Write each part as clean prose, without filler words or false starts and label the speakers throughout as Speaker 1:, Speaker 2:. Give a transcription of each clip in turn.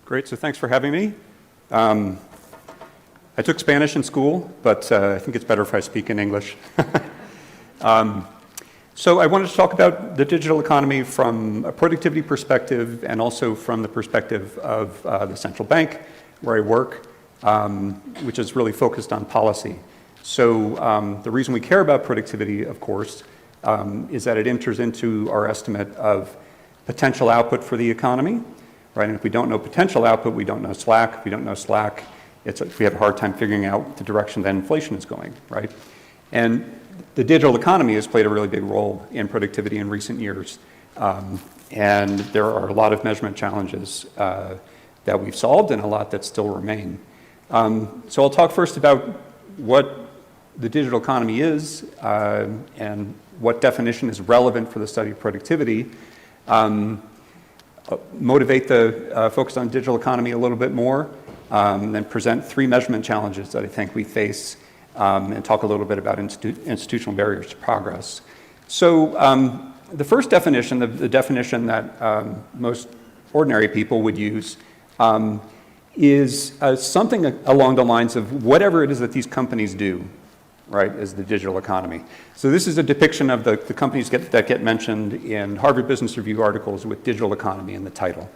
Speaker 1: Great, so thanks for having me. I took Spanish in school, but I think it's better if I speak in English. So I wanted to talk about the digital economy from a productivity perspective and also from the perspective of the central bank where I work, which is really focused on policy. So the reason we care about productivity, of course, is that it enters into our estimate of potential output for the economy, right? And if we don't know potential output, we don't know slack. If we don't know slack, we have a hard time figuring out the direction that inflation is going, right? And the digital economy has played a really big role in productivity in recent years. And there are a lot of measurement challenges that we've solved and a lot that still remain. So I'll talk first about what the digital economy is and what definition is relevant for the study of productivity. Motivate the focus on digital economy a little bit more, then present three measurement challenges that I think we face, and talk a little bit about institutional barriers to progress. So the first definition, the definition that most ordinary people would use, is something along the lines of whatever it is that these companies do, right, is the digital economy. So this is a depiction of the companies that get mentioned in Harvard Business Review articles with digital economy in the title.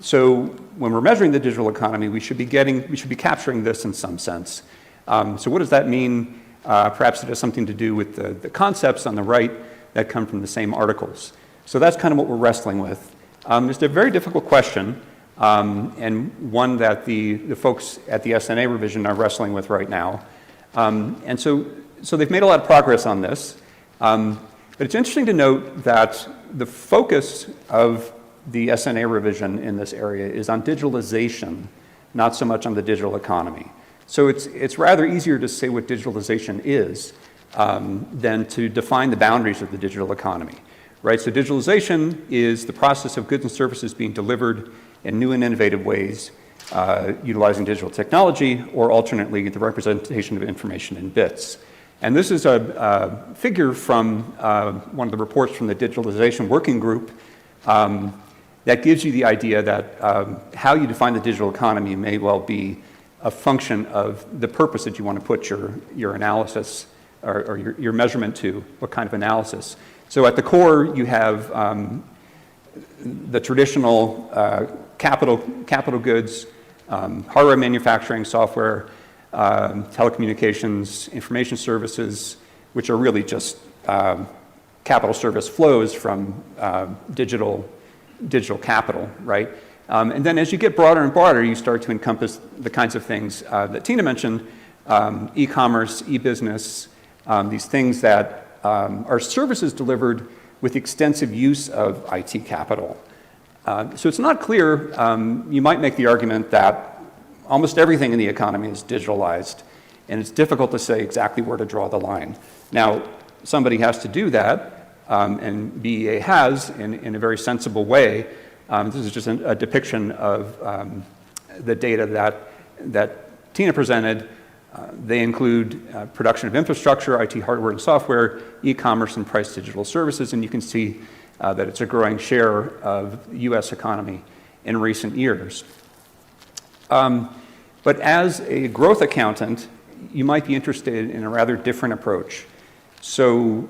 Speaker 1: So when we're measuring the digital economy, we should be capturing this in some sense. So what does that mean? Perhaps it has something to do with the concepts on the right that come from the same articles. So that's kind of what we're wrestling with. It's a very difficult question, and one that the folks at the SNA revision are wrestling with right now. And so they've made a lot of progress on this. But it's interesting to note that the focus of the SNA revision in this area is on digitalization, not so much on the digital economy. So it's rather easier to say what digitalization is than to define the boundaries of the digital economy, right? So digitalization is the process of goods and services being delivered in new and innovative ways, utilizing digital technology, or alternately, the representation of information in bits. And this is a figure from one of the reports from the Digitalization Working Group that gives you the idea that how you define the digital economy may well be a function of the purpose that you want to put your analysis or your measurement to, what kind of analysis. So at the core, you have the traditional capital goods, hardware manufacturing, software, telecommunications, information services, which are really just capital service flows from digital capital, right? And then as you get broader and broader, you start to encompass the kinds of things that Tina mentioned, e-commerce, e-business, these things that are services delivered with extensive use of IT capital. So it's not clear. You might make the argument that almost everything in the economy is digitalized, and it's difficult to say exactly where to draw the line. Now, somebody has to do that, and BEA has in a very sensible way. This is just a depiction of the data that Tina presented. They include production of infrastructure, IT hardware and software, e-commerce, and price digital services, and you can see that it's a growing share of the U.S. economy in recent years. But as a growth accountant, you might be interested in a rather different approach. So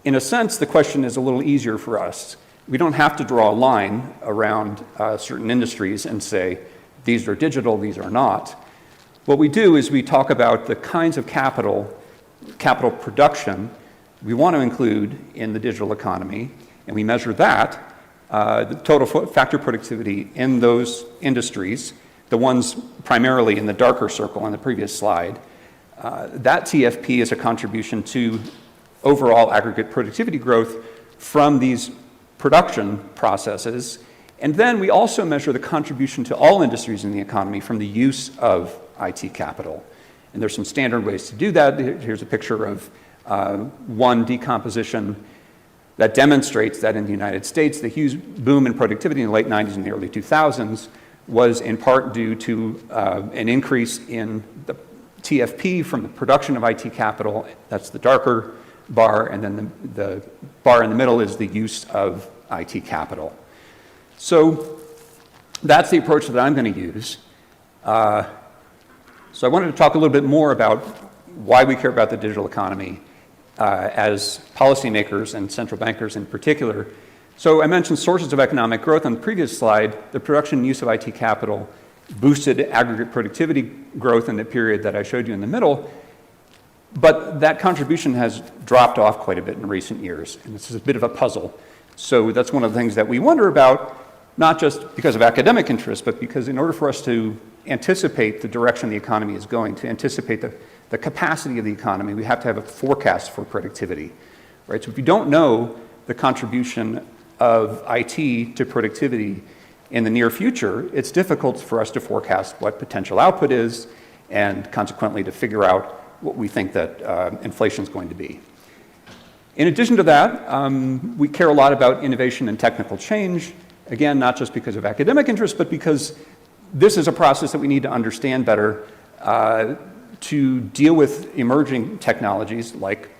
Speaker 1: in a sense, the question is a little easier for us. We don't have to draw a line around certain industries and say, these are digital, these are not. What we do is we talk about the kinds of capital production we want to include in the digital economy, and we measure that, the total factor productivity in those industries, the ones primarily in the darker circle on the previous slide. That TFP is a contribution to overall aggregate productivity growth from these production processes. And then we also measure the contribution to all industries in the economy from the use of IT capital. And there's some standard ways to do that. Here's a picture of one decomposition that demonstrates that in the United States, the huge boom in productivity in the late 90s and the early 2000s was in part due to an increase in the TFP from the production of IT capital. That's the darker bar, and then the bar in the middle is the use of IT capital. So that's the approach that I'm going to use. So I wanted to talk a little bit more about why we care about the digital economy as policymakers and central bankers in particular. So I mentioned sources of economic growth on the previous slide. The production and use of IT capital boosted aggregate productivity growth in the period that I showed you in the middle, but that contribution has dropped off quite a bit in recent years, and this is a bit of a puzzle. So that's one of the things that we wonder about, not just because of academic interest, but because in order for us to anticipate the direction the economy is going, to anticipate the capacity of the economy, we have to have a forecast for productivity, right? So if you don't know the contribution of IT to productivity in the near future, it's difficult for us to forecast what potential output is and consequently to figure out what we think that inflation is going to be. In addition to that, we care a lot about innovation and technical change, again, not just because of academic interest, but because this is a process that we need to understand better to deal with emerging technologies like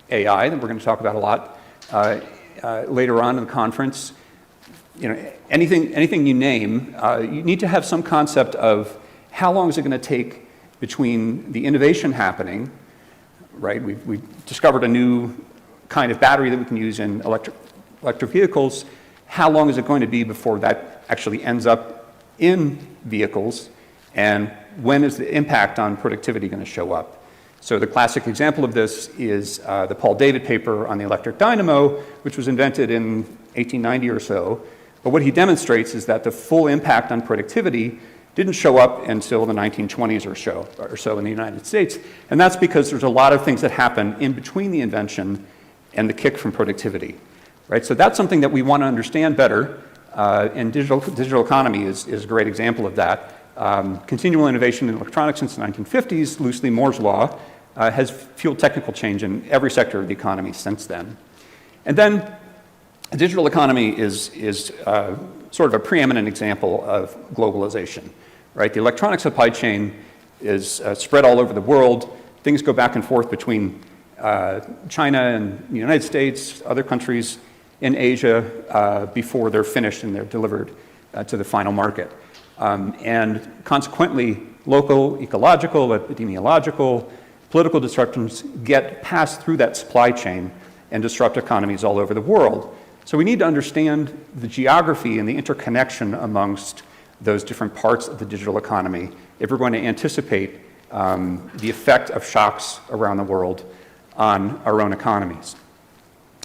Speaker 1: AI that we're going to talk about a lot later on in the conference. You know, anything you name, you need to have some concept of how long is it going to take between the innovation happening, right? We've discovered a new kind of battery that we can use in electric vehicles. How long is it going to be before that actually ends up in vehicles, and when is the impact on productivity going to show up? So the classic example of this is the Paul David paper on the electric dynamo, which was invented in 1890 or so. But what he demonstrates is that the full impact on productivity didn't show up until the 1920s or so in the United States. And that's because there's a lot of things that happen in between the invention and the kick from productivity, right? So that's something that we want to understand better. And digital economy is a great example of that. Continual innovation in electronics since the 1950s, loosely Moore's law, has fueled technical change in every sector of the economy since then. And then a digital economy is sort of a preeminent example of globalization, right? The electronic supply chain is spread all over the world. Things go back and forth between China and the United States, other countries in Asia before they're finished and they're delivered to the final market. And consequently, local, ecological, epidemiological, political disruptions get passed through that supply chain and disrupt economies all over the world. So we need to understand the geography and the interconnection amongst those different parts of the digital economy if we're going to anticipate the effect of shocks around the world on our own economies.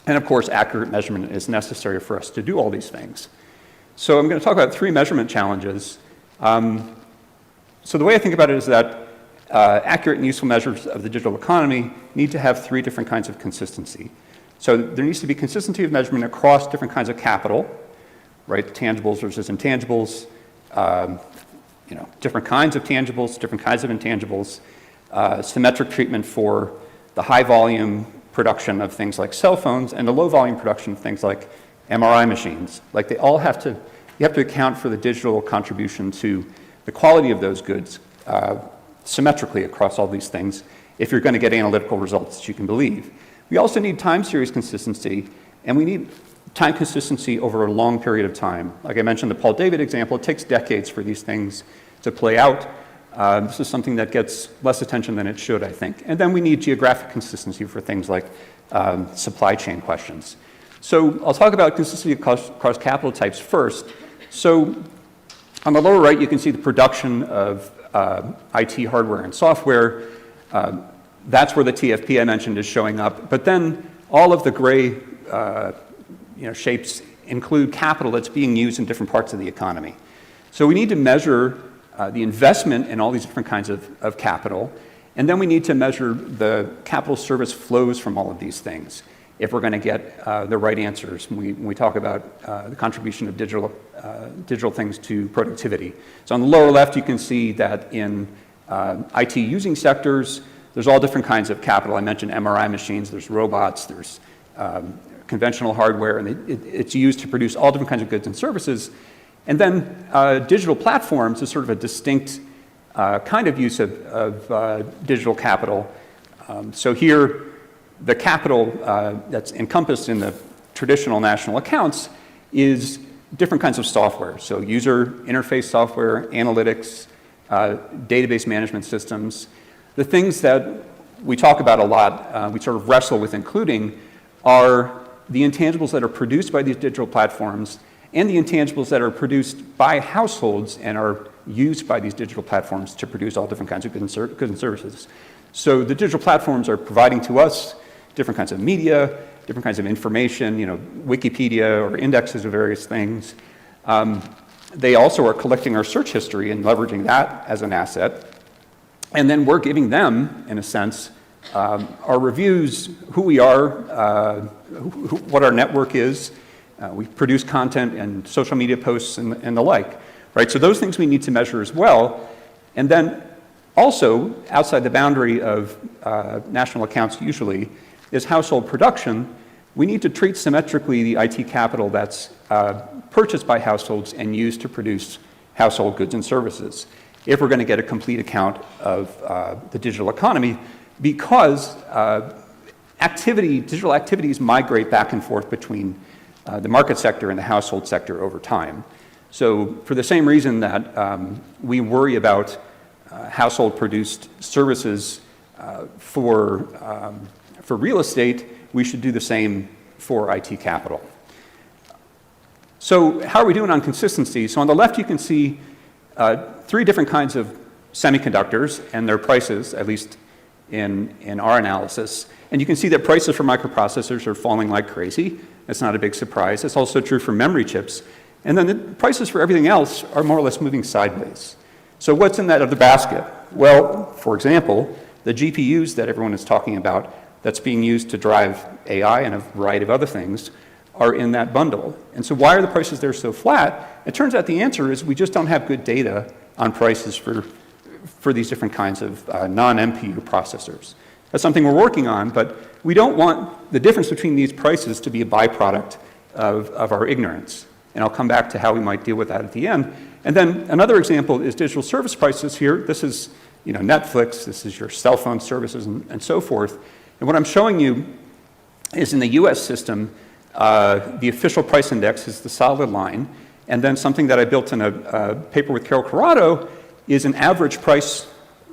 Speaker 1: And of course, accurate measurement is necessary for us to do all these things. So I'm going to talk about three measurement challenges. So the way I think about it is that accurate and useful measures of the digital economy need to have three different kinds of consistency. So there needs to be consistency of measurement across different kinds of capital, right? Tangibles versus intangibles, different kinds of tangibles, different kinds of intangibles, symmetric treatment for the high volume production of things like cell phones and the low volume production of things like MRI machines. Like they all have to, you have to account for the digital contribution to the quality of those goods symmetrically across all these things if you're going to get analytical results that you can believe. We also need time series consistency, and we need time consistency over a long period of time. Like I mentioned the Paul David example, it takes decades for these things to play out. This is something that gets less attention than it should, I think. And then we need geographic consistency for things like supply chain questions. So I'll talk about consistency across capital types first. So on the lower right, you can see the production of IT hardware and software. That's where the TFP I mentioned is showing up. But then all of the gray shapes include capital that's being used in different parts of the economy. So we need to measure the investment in all these different kinds of capital, and then we need to measure the capital service flows from all of these things if we're going to get the right answers when we talk about the contribution of digital things to productivity. So on the lower left, you can see that in IT using sectors, there's all different kinds of capital. I mentioned MRI machines, there's robots, there's conventional hardware, and it's used to produce all different kinds of goods and services. And then digital platforms is sort of a distinct kind of use of digital capital. So here, the capital that's encompassed in the traditional national accounts is different kinds of software. So user interface software, analytics, database management systems. The things that we talk about a lot, we sort of wrestle with including, are the intangibles that are produced by these digital platforms and the intangibles that are produced by households and are used by these digital platforms to produce all different kinds of goods and services. So the digital platforms are providing to us different kinds of media, different kinds of information, Wikipedia or indexes of various things. They also are collecting our search history and leveraging that as an asset. And then we're giving them, in a sense, our reviews, who we are, what our network is. We produce content and social media posts and the like, right? So those things we need to measure as well. And then also, outside the boundary of national accounts usually, is household production. We need to treat symmetrically the IT capital that's purchased by households and used to produce household goods and services if we're going to get a complete account of the digital economy, because digital activities migrate back and forth between the market sector and the household sector over time. So for the same reason that we worry about household-produced services for real estate, we should do the same for IT capital. So how are we doing on consistency? So on the left you can see three different kinds of semiconductors and their prices, at least in our analysis. And you can see that prices for microprocessors are falling like crazy. That's not a big surprise. It's also true for memory chips. And then the prices for everything else are more or less moving sideways. So what's in that other basket? Well, for example, the GPUs that everyone is talking about that's being used to drive AI and a variety of other things are in that bundle. And so why are the prices there so flat? It turns out the answer is we just don't have good data on prices for these different kinds of non-MPU processors. That's something we're working on, but we don't want the difference between these prices to be a byproduct of our ignorance. And I'll come back to how we might deal with that at the end. And then another example is digital service prices here. This is Netflix, this is your cell phone services and so forth. And what I'm showing you is in the US system, the official price index is the solid line. And then something that I built in a paper with Carol Corrado is an average price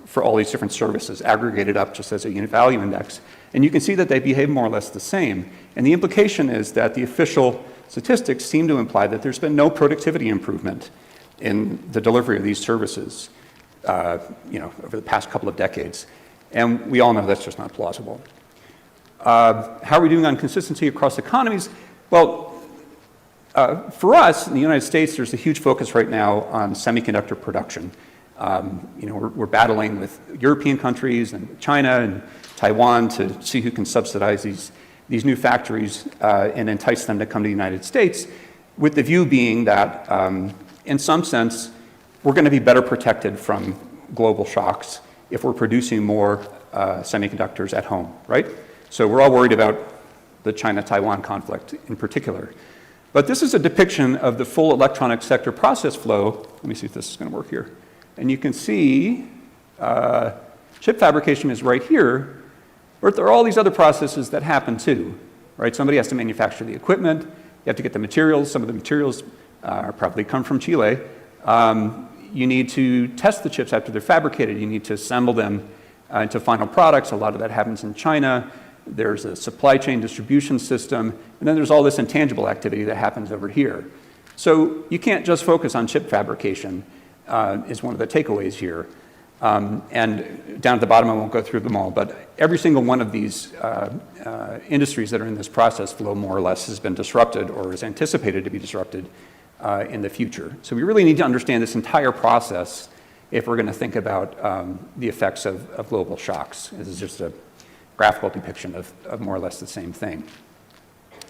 Speaker 1: for all these different services, aggregated up just as a unit value index. And you can see that they behave more or less the same. And the implication is that the official statistics seem to imply that there's been no productivity improvement in the delivery of these services over the past couple of decades. And we all know that's just not plausible. How are we doing on consistency across economies? Well, for us in the United States, there's a huge focus right now on semiconductor production. We're battling with European countries and China and Taiwan to see who can subsidize these new factories and entice them to come to the United States, with the view being that, in some sense, we're going to be better protected from global shocks if we're producing more semiconductors at home, right? So we're all worried about the China-Taiwan conflict in particular. But this is a depiction of the full electronic sector process flow. Let me see if this is going to work here. And you can see chip fabrication is right here, but there are all these other processes that happen too, right? Somebody has to manufacture the equipment. You have to get the materials. Some of the materials probably come from Chile. You need to test the chips after they're fabricated. You need to assemble them into final products. A lot of that happens in China. There's a supply chain distribution system, and then there's all this intangible activity that happens over here. So you can't just focus on chip fabrication, is one of the takeaways here. And down at the bottom, I won't go through them all, but every single one of these industries that are in this process flow more or less has been disrupted or is anticipated to be disrupted in the future. So we really need to understand this entire process if we're going to think about the effects of global shocks. This is just a graphical depiction of more or less the same thing.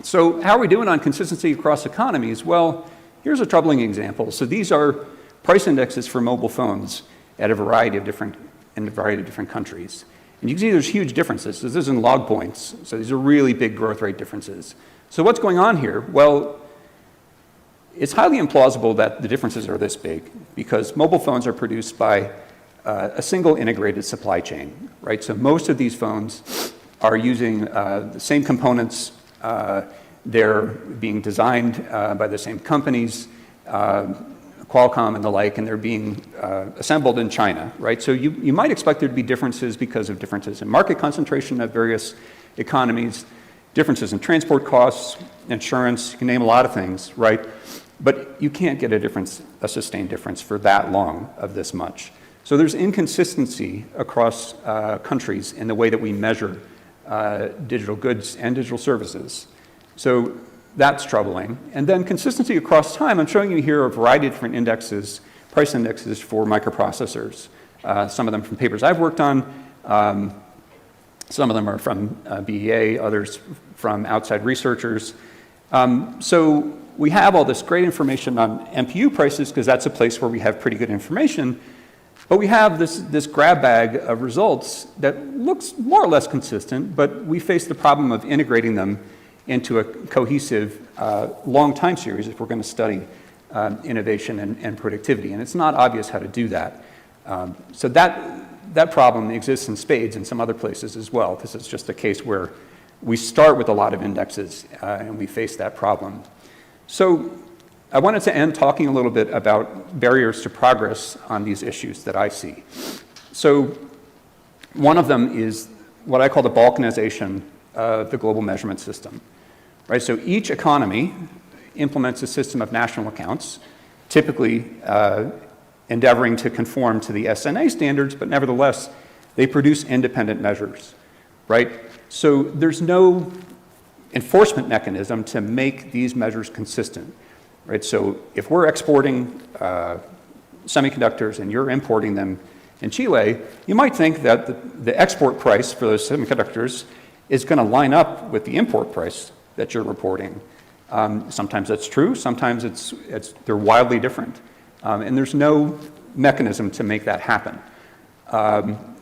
Speaker 1: So how are we doing on consistency across economies? Well, here's a troubling example. So these are price indexes for mobile phones at a variety of different countries. And you can see there's huge differences. This is in log points. So these are really big growth rate differences. So what's going on here? Well, it's highly implausible that the differences are this big because mobile phones are produced by a single integrated supply chain, right? So most of these phones are using the same components They're being designed by the same companies, Qualcomm and the like, and they're being assembled in China, right? So you might expect there to be differences because of differences in market concentration of various economies, differences in transport costs, insurance, you can name a lot of things, right? But you can't get a sustained difference for that long of this much. So there's inconsistency across countries in the way that we measure digital goods and digital services. So that's troubling. And then consistency across time. I'm showing you here a variety of different indexes, price indexes for microprocessors. Some of them from papers I've worked on. Some of them are from BEA, others from outside researchers. So we have all this great information on MPU prices because that's a place where we have pretty good information. But we have this grab bag of results that looks more or less consistent, but we face the problem of integrating them into a cohesive long time series if we're going to study innovation and productivity. And it's not obvious how to do that. So that problem exists in spades in some other places as well. This is just a case where we start with a lot of indexes and we face that problem. So I wanted to end talking a little bit about barriers to progress on these issues that I see. So one of them is what I call the balkanization of the global measurement system. Right? So each economy implements a system of national accounts, typically endeavoring to conform to the SNA standards, but nevertheless, they produce independent measures. Right? So there's no enforcement mechanism to make these measures consistent. Right? So if we're exporting semiconductors and you're importing them in Chile, you might think that the export price for those semiconductors is going to line up with the import price that you're reporting. Sometimes that's true, sometimes they're wildly different. And there's no mechanism to make that happen.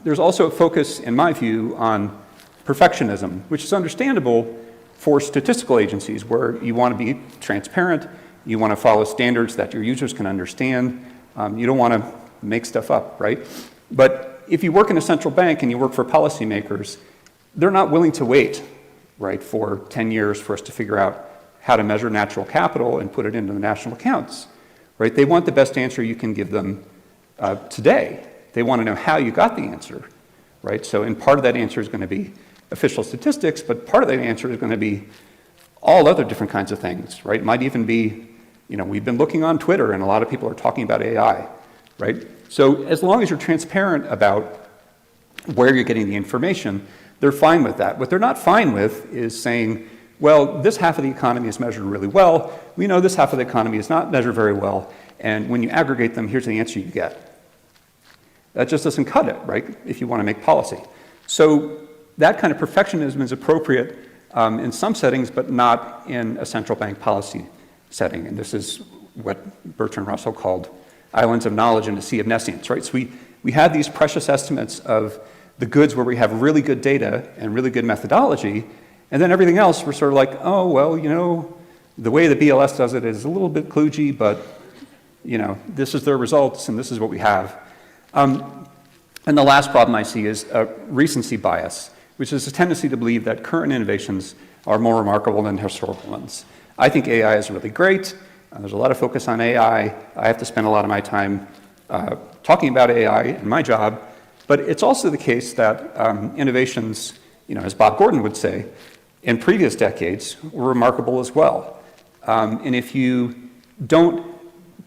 Speaker 1: There's also a focus, in my view, on perfectionism, which is understandable for statistical agencies where you want to be transparent, you want to follow standards that your users can understand, you don't want to make stuff up, right? But if you work in a central bank and you work for policymakers, they're not willing to wait, right, for 10 years for us to figure out how to measure natural capital and put it into the national accounts, right? They want the best answer you can give them today. They want to know how you got the answer, right? So, and part of that answer is going to be official statistics, but part of that answer is going to be all other different kinds of things, right? It might even be, we've been looking on Twitter and a lot of people are talking about AI, right? So as long as you're transparent about where you're getting the information, they're fine with that. What they're not fine with is saying, well, this half of the economy is measured really well. We know this half of the economy is not measured very well. And when you aggregate them, here's the answer you get. That just doesn't cut it, right, if you want to make policy. So that kind of perfectionism is appropriate in some settings, but not in a central bank policy setting. And this is what Bertrand Russell called islands of knowledge in a sea of nescience, right? So we have these precious estimates of the goods where we have really good data and really good methodology, and then everything else we're sort of like, oh, well, the way the BLS does it is a little bit kludgy, but, this is their results and this is what we have. And the last problem I see is a recency bias, which is a tendency to believe that current innovations are more remarkable than historical ones. I think AI is really great. There's a lot of focus on AI. I have to spend a lot of my time talking about AI in my job. But it's also the case that innovations, as Bob Gordon would say, in previous decades were remarkable as well. And if you don't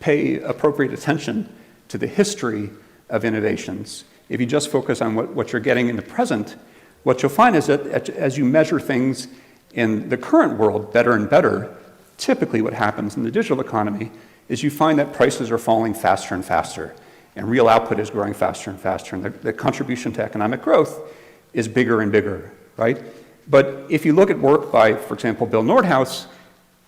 Speaker 1: pay appropriate attention to the history of innovations, if you just focus on what you're getting in the present, what you'll find is that as you measure things in the current world better and better, typically what happens in the digital economy is you find that prices are falling faster and faster, and real output is growing faster and faster, and the contribution to economic growth is bigger and bigger, right? But if you look at work by, for example, Bill Nordhaus,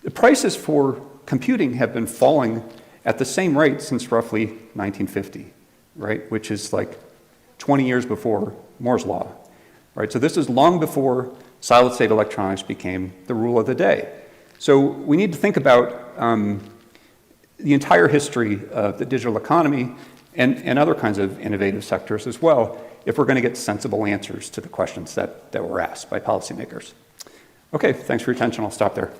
Speaker 1: the prices for computing have been falling at the same rate since roughly 1950, right? Which is like 20 years before Moore's Law, right? So this is long before solid-state electronics became the rule of the day. So we need to think about the entire history of the digital economy and other kinds of innovative sectors as well, if we're going to get sensible answers to the questions that were asked by policymakers. Okay, thanks for your attention. I'll stop there.